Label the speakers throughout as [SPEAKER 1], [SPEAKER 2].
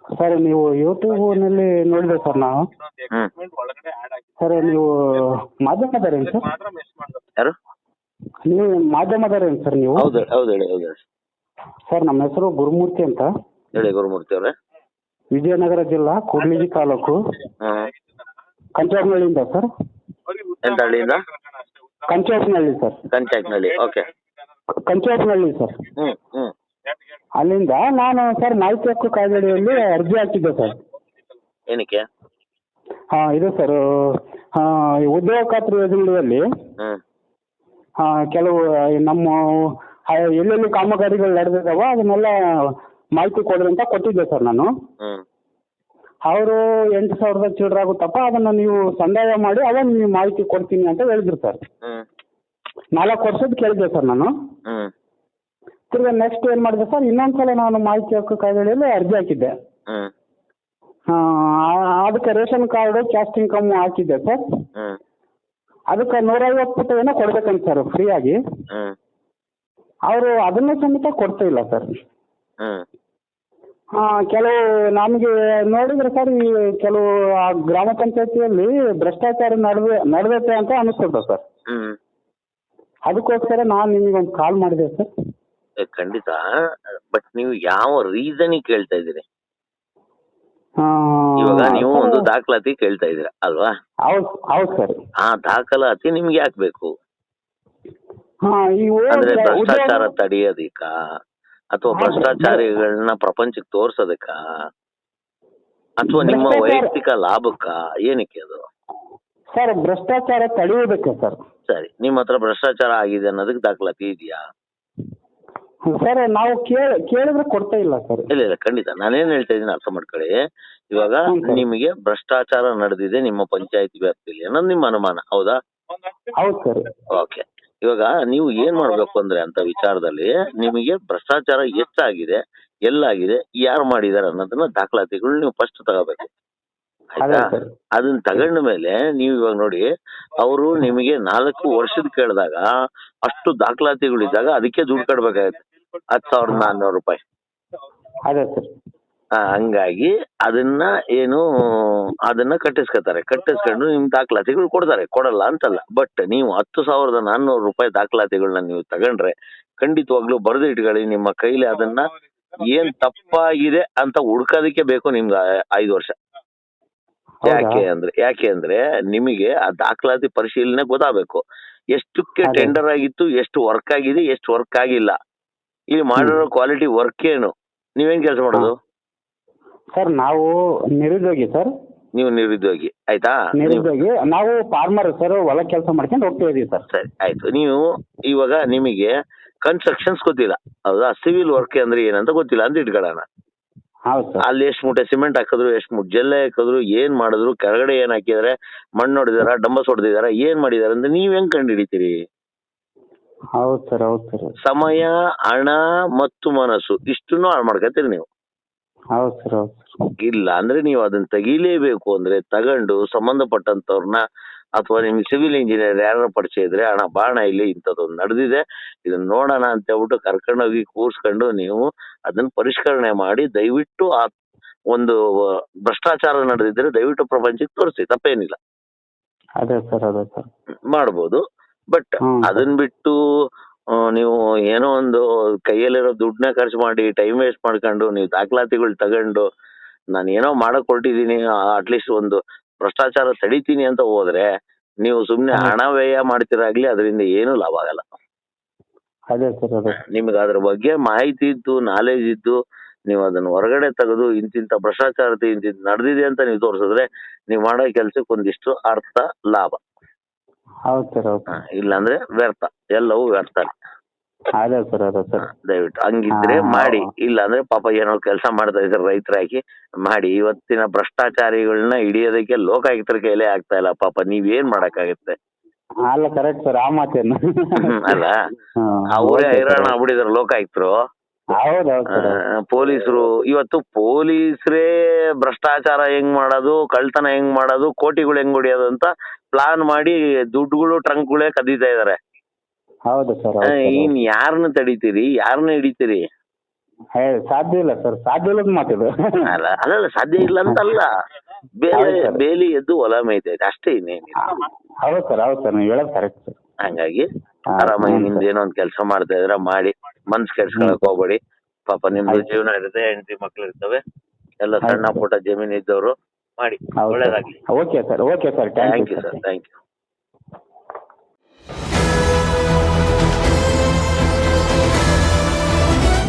[SPEAKER 1] Sir ನೀವು ಯೂಟ್ಯೂಬ್ನಲ್ಲಿ ನೋಡಿದೆ ಸರ್ ನಾವು.
[SPEAKER 2] ಹ್ಮ್
[SPEAKER 1] ಸರ್ ನೀವು ಮಾಧ್ಯಮದವ್ರೇನು ಸರ್?
[SPEAKER 2] ಯಾರು?
[SPEAKER 1] ನೀವು ಮಾಧ್ಯಮದವ್ರೇನು ಸರ್ ನೀವು?
[SPEAKER 2] ಹೌದು ಹೌದು ಹೇಳಿ ಹೌದು ಹೇಳಿ
[SPEAKER 1] ಸರ್ ನಮ್ಮ ಹೆಸರು ಗುರುಮೂರ್ತಿ ಅಂತ,
[SPEAKER 2] ಹೇಳಿ ಗುರುಮೂರ್ತಿ ಅವರೇ.
[SPEAKER 1] ವಿಜಯನಗರ ಜಿಲ್ಲಾ ಕೂಡ್ಲಿಗಿ ತಾಲೂಕು,
[SPEAKER 2] ಹ್ಮ್
[SPEAKER 1] ಕಂಚೋಪನಹಳ್ಳಿಯಿಂದ ಸರ್.
[SPEAKER 2] ಎಂತ ಹಳ್ಳಿಯಿಂದ?
[SPEAKER 1] ಕಂಚೋಪನಹಳ್ಳಿ ಸರ್.
[SPEAKER 2] ಕಂಚಾಕ್ನಳ್ಳಿ. ಓಕೆ.
[SPEAKER 1] ಕಂಚೋಪನಹಳ್ಳಿ ಸರ್.
[SPEAKER 2] ಹ್ಮ್ ಹ್ಮ್
[SPEAKER 1] ಅಲ್ಲಿಂದ ನಾನು ಸರ್ ಮಾಹಿತಿ ಹಕ್ಕು ಕಾಯ್ದೆಯಲ್ಲಿ ಅರ್ಜಿ ಹಾಕಿದ್ದೆ ಸರ್.
[SPEAKER 2] ಏನಕ್ಕೆ?
[SPEAKER 1] ಇದು ಸರ್ ಉದ್ಯೋಗ ಖಾತ್ರಿ ಯೋಜನೆಯಲ್ಲಿ
[SPEAKER 2] ಹ್ಮ್
[SPEAKER 1] ಕೆಲವು ನಮ್ಮ ಎಲ್ಲೆಲ್ಲಿ ಕಾಮಗಾರಿಗಳು ನಡೆದಿದ್ದಾವ ಅದನ್ನೆಲ್ಲ ಮಾಹಿತಿ ಕೊಡ್ರಿ ಅಂತ ಕೊಟ್ಟಿದ್ದೆ ಸರ್ ನಾನು.
[SPEAKER 2] ಹ್ಮ್
[SPEAKER 1] ಅವರು 8,000 ಚಿಲ್ಲರೆ ಆಗುತ್ತಪ್ಪ, ಅದನ್ನು ನೀವು ಸಂದಾಯ ಮಾಡಿ ಅವಾಗ ನೀವು ಮಾಹಿತಿ ಕೊಡ್ತೀನಿ ಅಂತ ಹೇಳಿದ್ರು ಸರ್.
[SPEAKER 2] ಹ್ಮ್
[SPEAKER 1] 4 ವರ್ಷದ ಕೇಳಿದ್ದೆ ಸರ್ ನಾನು.
[SPEAKER 2] ಹ್ಮ್
[SPEAKER 1] ತಿರ್ಗಾ ನೆಕ್ಸ್ಟ್ ಏನು ಮಾಡಿದೆ ಸರ್, ಇನ್ನೊಂದ್ಸಲ ನಾನು ಮಾಹಿತಿ ಹಕ್ಕು ಕಾಯ್ದೆಯಲ್ಲಿ ಅರ್ಜಿ ಹಾಕಿದ್ದೆ.
[SPEAKER 2] ಹ್ಮ್
[SPEAKER 1] ಅದಕ್ಕೆ ರೇಷನ್ ಕಾರ್ಡು, ಕ್ಯಾಸ್ಟ್ ಇನ್ಕಮ್ ಹಾಕಿದ್ದೆ ಸರ್.
[SPEAKER 2] ಹ್ಮ್
[SPEAKER 1] ಅದಕ್ಕೆ 150 ಪುಟ ಏನೋ ಕೊಡ್ಬೇಕಂತ ಸರ್ ಫ್ರೀಯಾಗಿ.
[SPEAKER 2] ಹ್ಮ್
[SPEAKER 1] ಅವರು ಅದನ್ನು ಸಮೇತ ಕೊಡ್ತಾ ಇಲ್ಲ ಸರ್.
[SPEAKER 2] ಹ್ಮ್
[SPEAKER 1] ಕೆಲವು ನಮಗೆ ನೋಡಿದ್ರೆ ಸರ್, ಈ ಕೆಲವು ಆ ಗ್ರಾಮ ಪಂಚಾಯತಿಯಲ್ಲಿ ಭ್ರಷ್ಟಾಚಾರ ನಡೆದೈತೆ ಅಂತ ಅನಿಸ್ತದೆ ಸರ್.
[SPEAKER 2] ಹ್ಮ್
[SPEAKER 1] ಅದಕ್ಕೋಸ್ಕರ ನಾನು ನಿಮಗೆ ಒಂದು ಕಾಲ್ ಮಾಡಿದೆ ಸರ್.
[SPEAKER 2] ಖಂಡಿತ. ಬಟ್ ನೀವು ಯಾವ ರೀಸನಿಗೆ ಕೇಳ್ತಾ ಇದ್ದೀರಿ? ಇವಾಗ ನೀವು ಒಂದು ದಾಖಲಾತಿ ಕೇಳ್ತಾ ಇದ್ದೀರಾ ಅಲ್ವಾ?
[SPEAKER 1] ಹೌದು ಹೌದು ಸರ್.
[SPEAKER 2] ಆ ದಾಖಲಾತಿ ನಿಮ್ಗೆ ಯಾಕೆ ಬೇಕು?
[SPEAKER 1] ಇವು
[SPEAKER 2] ಅಂದ್ರೆ ಭ್ರಷ್ಟಾಚಾರ ತಡೆಯೋದಿಕ್ಕ ಅಥವಾ ಭ್ರಷ್ಟಾಚಾರಿಗಳನ್ನ ಪ್ರಪಂಚಕ್ಕೆ ತೋರ್ಸೋದಕ್ಕ ಅಥವಾ ನಿಮ್ಮ ವೈಯಕ್ತಿಕ ಲಾಭಕ್ಕ? ಏನಕ್ಕೆ ಅದು?
[SPEAKER 1] ಸರ್ ಭ್ರಷ್ಟಾಚಾರ ತಡೆಯೋದಕ್ಕೆ ಸರ್.
[SPEAKER 2] ಸರಿ, ನಿಮ್ಮ ಹತ್ರ ಭ್ರಷ್ಟಾಚಾರ ಆಗಿದೆ ಅನ್ನೋದಕ್ಕೆ ದಾಖಲಾತಿ ಇದೆಯಾ?
[SPEAKER 1] ಸರ್ ನಾವು ಕೇಳಿದ್ರೆ ಕೊಡ್ತಾ ಇಲ್ಲ ಸರ್.
[SPEAKER 2] ಇಲ್ಲ ಇಲ್ಲ ಖಂಡಿತ. ನಾನೇನ್ ಹೇಳ್ತಾ ಇದ್ದೀನಿ ಅರ್ಥ ಮಾಡ್ಕೊಳ್ಳಿ. ಇವಾಗ ನಿಮಗೆ ಭ್ರಷ್ಟಾಚಾರ ನಡೆದಿದೆ ನಿಮ್ಮ ಪಂಚಾಯತಿ ವ್ಯಾಪ್ತಿಯಲ್ಲಿ ಅನ್ನೋದು ನಿಮ್ಮ ಅನುಮಾನ, ಹೌದಾ?
[SPEAKER 1] ಹೌದು ಸರ್.
[SPEAKER 2] ಓಕೆ. ಇವಾಗ ನೀವು ಏನ್ ಮಾಡ್ಬೇಕು ಅಂದ್ರೆ ಅಂತ ವಿಚಾರದಲ್ಲಿ ನಿಮಗೆ ಭ್ರಷ್ಟಾಚಾರ ಎಷ್ಟಾಗಿದೆ, ಎಲ್ಲಾಗಿದೆ, ಯಾರು ಮಾಡಿದಾರೆ ಅನ್ನೋದನ್ನ ದಾಖಲಾತಿಗಳು ನೀವು ಫಸ್ಟ್ ತಗೋಬೇಕು, ಆಯ್ತಾ? ಅದನ್ನ ತಗೊಂಡ ಮೇಲೆ ನೀವು ಇವಾಗ ನೋಡಿ, ಅವರು ನಿಮಗೆ 4 ವರ್ಷದ ಕೇಳಿದಾಗ ಅಷ್ಟು ದಾಖಲಾತಿಗಳಿದ್ದಾಗ ಅದಕ್ಕೆ ದುಡ್ಡು ಕಟ್ಬೇಕಾಗತ್ತೆ, 10,400 ರೂಪಾಯಿ.
[SPEAKER 1] ಅದೇ ಸರ್.
[SPEAKER 2] ಹಂಗಾಗಿ ಅದನ್ನ ಕಟ್ಟಿಸ್ಕೊಂಡು ನಿಮ್ ದಾಖಲಾತಿಗಳು ಕೊಡ್ತಾರೆ, ಕೊಡಲ್ಲ ಅಂತಲ್ಲ. ಬಟ್ ನೀವು 10,400 ರೂಪಾಯಿ ದಾಖಲಾತಿಗಳನ್ನ ನೀವು ತಗೊಂಡ್ರೆ ಖಂಡಿತವಾಗ್ಲೂ ಬರೆದು ಇಟ್ಕೊಳ್ಳಿ ನಿಮ್ಮ ಕೈಲಿ. ಅದನ್ನ ಏನ್ ತಪ್ಪಾಗಿದೆ ಅಂತ ಹುಡ್ಕೋದಕ್ಕೆ ಬೇಕು ನಿಮ್ಗೆ 5 ವರ್ಷ. ಯಾಕೆ ಅಂದ್ರೆ ನಿಮಗೆ ಆ ದಾಖಲಾತಿ ಪರಿಶೀಲನೆ ಗೊತ್ತಾಗಬೇಕು. ಎಷ್ಟಕ್ಕೆ ಟೆಂಡರ್ ಆಗಿತ್ತು, ಎಷ್ಟು ವರ್ಕ್ ಆಗಿದೆ, ಎಷ್ಟು ವರ್ಕ್ ಆಗಿಲ್ಲ, ಇಲ್ಲಿ ಮಾಡಿರೋ ಕ್ವಾಲಿಟಿ ವರ್ಕ್ ಏನು, ನೀವೇನ್ ಕೆಲಸ ಮಾಡೋದು
[SPEAKER 1] ಸರ್? ನಾವು ನಿರುದ್ಯೋಗಿ ಸರ್.
[SPEAKER 2] ನೀವು ನಿರುದ್ಯೋಗಿ, ಆಯ್ತಾ?
[SPEAKER 1] ನಿರುದ್ಯೋಗಿ, ನಾವು ಫಾರ್ಮರ್ ಸರ್, ಹೊಲ ಕೆಲಸ ಮಾಡ್ಕೊಂಡು ಹೋಗ್ತಾ ಇದೀವಿ ಸರ್.
[SPEAKER 2] ಸರಿ ಆಯ್ತು. ನೀವು ಇವಾಗ ನಿಮಗೆ ಕನ್ಸ್ಟ್ರಕ್ಷನ್ಸ್ ಗೊತ್ತಿಲ್ಲ, ಹೌದಾ? ಸಿವಿಲ್ ವರ್ಕ್ ಅಂದ್ರೆ ಏನಂತ ಗೊತ್ತಿಲ್ಲ ಅಂತ ಇಟ್ಕೊಳ್ಳೋಣ.
[SPEAKER 1] ಹೌದು ಸರ್.
[SPEAKER 2] ಅಲ್ಲಿ ಎಷ್ಟು ಮೂಟೆ ಸಿಮೆಂಟ್ ಹಾಕಿದ್ರು, ಎಷ್ಟು ಮೂಟೆ ಜಲ್ಲೆ ಹಾಕಿದ್ರು, ಏನ್ ಮಾಡಿದ್ರು, ಕೆಳಗಡೆ ಏನ್ ಹಾಕಿದಾರೆ, ಮಣ್ಣು ಹೊಡೆದಿದಾರ, ಡಂಬಸ್ ಹೊಡೆದಿದಾರ, ಏನ್ ಮಾಡಿದಾರೆ ಅಂತ ನೀವ್ ಹೆಂಗ್ ಕಂಡು ಹಿಡಿತೀರಿ?
[SPEAKER 1] ಹೌದು ಸರ್. ಹೌದು ಸರ್.
[SPEAKER 2] ಸಮಯ, ಹಣ ಮತ್ತು ಮನಸ್ಸು ಇಷ್ಟನ್ನು ಹಾಳು ಮಾಡ್ಕೊತೀರಿ ನೀವು.
[SPEAKER 1] ಹೌದು ಸರ್. ಹೌದು ಸರ್.
[SPEAKER 2] ಇಲ್ಲ ಅಂದ್ರೆ ನೀವು ಅದನ್ನ ತೆಗಿಲೇಬೇಕು ಅಂದ್ರೆ ತಗೊಂಡು ಸಂಬಂಧಪಟ್ಟಂತವ್ರನ್ನ ಅಥವಾ ನಿಮ್ಗೆ ಸಿವಿಲ್ ಇಂಜಿನಿಯರ್ ಯಾರು ಪರಿಚಯ ಇದ್ರೆ, ಹಣ ಬಾಣ ಇಲ್ಲಿ ಇಂಥದ್ದೊಂದು ನಡೆದಿದೆ, ಇದನ್ನ ನೋಡೋಣ ಅಂತ ಹೇಳ್ಬಿಟ್ಟು ಕರ್ಕೊಂಡೋಗಿ ಕೂರ್ಸ್ಕೊಂಡು ನೀವು ಅದನ್ನ ಪರಿಷ್ಕರಣೆ ಮಾಡಿ ದಯವಿಟ್ಟು ಆ ಒಂದು ಭ್ರಷ್ಟಾಚಾರ ನಡೆದಿದ್ರೆ ದಯವಿಟ್ಟು ಪ್ರಪಂಚಕ್ಕೆ ತೋರಿಸಿ, ತಪ್ಪೇನಿಲ್ಲ.
[SPEAKER 1] ಅದೇ ಸರ್. ಅದೇ ಸರ್.
[SPEAKER 2] ಮಾಡ್ಬೋದು. ಬಟ್ ಅದನ್ನ ಬಿಟ್ಟು ನೀವು ಏನೋ ಒಂದು ಕೈಯಲ್ಲಿರೋ ದುಡ್ಡನ್ನ ಖರ್ಚು ಮಾಡಿ ಟೈಮ್ ವೇಸ್ಟ್ ಮಾಡ್ಕೊಂಡು ನೀವು ದಾಖಲಾತಿಗಳು ತಗೊಂಡು ನಾನು ಏನೋ ಮಾಡಕ್ ಹೊರಟಿದ್ದೀನಿ, ಅಟ್ಲೀಸ್ಟ್ ಒಂದು ಭ್ರಷ್ಟಾಚಾರ ತಡಿತೀನಿ ಅಂತ ಹೋದ್ರೆ ನೀವು ಸುಮ್ನೆ ಹಣ ವ್ಯಯ ಮಾಡ್ತಿರಾಗ್ಲಿ, ಅದರಿಂದ ಏನೂ ಲಾಭ ಆಗಲ್ಲ.
[SPEAKER 1] ಅದೇ ಸರ್. ಅದೇ
[SPEAKER 2] ನಿಮ್ಗೆ ಅದ್ರ ಬಗ್ಗೆ ಮಾಹಿತಿ ಇದ್ದು, ನಾಲೆಜ್ ಇದ್ದು, ನೀವು ಅದನ್ನ ಹೊರಗಡೆ ತೆಗೆದು ಇಂತಿಂತ ಭ್ರಷ್ಟಾಚಾರ ಇಂತಿಂತ ನಡೆದಿದೆ ಅಂತ ನೀವು ತೋರಿಸಿದ್ರೆ ನೀವು ಮಾಡೋ ಕೆಲ್ಸಕ್ಕೆ ಒಂದಿಷ್ಟು ಅರ್ಥ, ಲಾಭ.
[SPEAKER 1] ಹೌದು ಸರ್. ಹೌದು.
[SPEAKER 2] ಇಲ್ಲಾಂದ್ರೆ ವ್ಯರ್ಥ, ಎಲ್ಲವೂ ವ್ಯರ್ಥ.
[SPEAKER 1] ಅದೇ ಸರ್. ಅದೇ ಸರ್.
[SPEAKER 2] ದಯವಿಟ್ಟು ಹಂಗಿದ್ರೆ ಮಾಡಿ. ಇಲ್ಲ ಅಂದ್ರೆ ಪಾಪ ಏನೋ ಕೆಲಸ ಮಾಡ್ತಾ ಇದ್ದಾರೆ ರೈತರಾಗಿ ಮಾಡಿ. ಇವತ್ತಿನ ಭ್ರಷ್ಟಾಚಾರಿಗಳನ್ನ ಹಿಡಿಯೋದಕ್ಕೆ ಲೋಕಾಯುಕ್ತರ ಕೈಲೇ ಆಗ್ತಾ ಇಲ್ಲ ಪಾಪ, ನೀವೇನ್ ಮಾಡಕ್ಕಾಗತ್ತೆ?
[SPEAKER 1] ಅಲ್ಲ ಕರೆಕ್ಟ್ ಸರ್, ಆ ಮಾತೇನು
[SPEAKER 2] ಅಲ್ಲ, ಅವರೇ ಹೈರಾಣ ಆಗ್ಬಿಟ್ಟಿದಾರೆ ಲೋಕಾಯುಕ್ತರು.
[SPEAKER 1] ಹೌದೌದು.
[SPEAKER 2] ಪೊಲೀಸರು ಇವತ್ತು ಪೊಲೀಸರೇ ಭ್ರಷ್ಟಾಚಾರ ಹೆಂಗ್ ಮಾಡೋದು, ಕಳ್ತನ ಹೆಂಗ್ ಮಾಡೋದು, ಕೋಟಿಗಳು ಹೆಂಗ್ ಹೊಡಿಯೋದು ಅಂತ ಪ್ಲಾನ್ ಮಾಡಿ ದುಡ್ಡುಗಳು ಟ್ರಂಕ್ಗಳೇ ಕದೀತಾ ಇದಾರೆ.
[SPEAKER 1] ಹೌದು ಸರ್.
[SPEAKER 2] ಇನ್ ಯಾರನ್ನ ತಡಿತೀರಿ, ಯಾರನ್ನ ಹಿಡಿತೀರಿ?
[SPEAKER 1] ಸಾಧ್ಯ ಇಲ್ಲ ಸರ್, ಸಾಧ್ಯ ಇಲ್ಲದ ಮಾತಿದು.
[SPEAKER 2] ಅಲ್ಲ ಸಾಧ್ಯ ಇಲ್ಲ ಅಂತಲ್ಲ, ಬೇಲಿ
[SPEAKER 1] ಹೌದು ಸರ್.
[SPEAKER 2] ಬೇಲಿ ಎದ್ದು ಹೊಲ ಮೇಯ್ತೈತೆ ಅಷ್ಟೇ, ಇನ್ನೇನಿಲ್ಲ.
[SPEAKER 1] ಹೌದು ಸರ್ ನೀವು ಹೇಳೋದು ಕರೆಕ್ಟ್ ಸರ್.
[SPEAKER 2] ಹಂಗಾಗಿ
[SPEAKER 1] ಹಾ,
[SPEAKER 2] ಆರಾಮಾಗಿ
[SPEAKER 1] ಹ್ಞೂ
[SPEAKER 2] ನಿಮ್ದು
[SPEAKER 1] ಸರ್.
[SPEAKER 2] ಏನೋ ಒಂದ್ ಕೆಲಸ ಮಾಡ್ತಾ ಇದ್ರ ಮಾಡಿ, ಮನ್ಸ್ ಕೆಡ್ಸ್ಕೊಳಕ್ ಹೋಗ್ಬೇಡಿ. ಪಾಪ ನಿಮ್ದು
[SPEAKER 1] ಆಯ್ತು.
[SPEAKER 2] ಜೀವನ ಇರುತ್ತೆ, ಹೆಂಡತಿ ಮಕ್ಳು ಇರ್ತವೆ, ಎಲ್ಲ
[SPEAKER 1] ಆಯ್ತು
[SPEAKER 2] ಸಣ್ಣ
[SPEAKER 1] ಸರ್.
[SPEAKER 2] ಪುಟ್ಟ ಜಮೀನ್ ಇದ್ದವರು ಮಾಡಿ,
[SPEAKER 1] ಹೌದು ಸರ್.
[SPEAKER 2] ಒಳ್ಳೇದಾಗ್ಲಿ.
[SPEAKER 1] Okay sir thank
[SPEAKER 2] thank
[SPEAKER 1] you
[SPEAKER 2] you
[SPEAKER 1] sir.
[SPEAKER 2] Sir, thank you.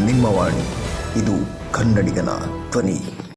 [SPEAKER 3] ನಿಮ್ಮ ವಾಣಿ, ಇದು ಕನ್ನಡಿಗನ ಧ್ವನಿ.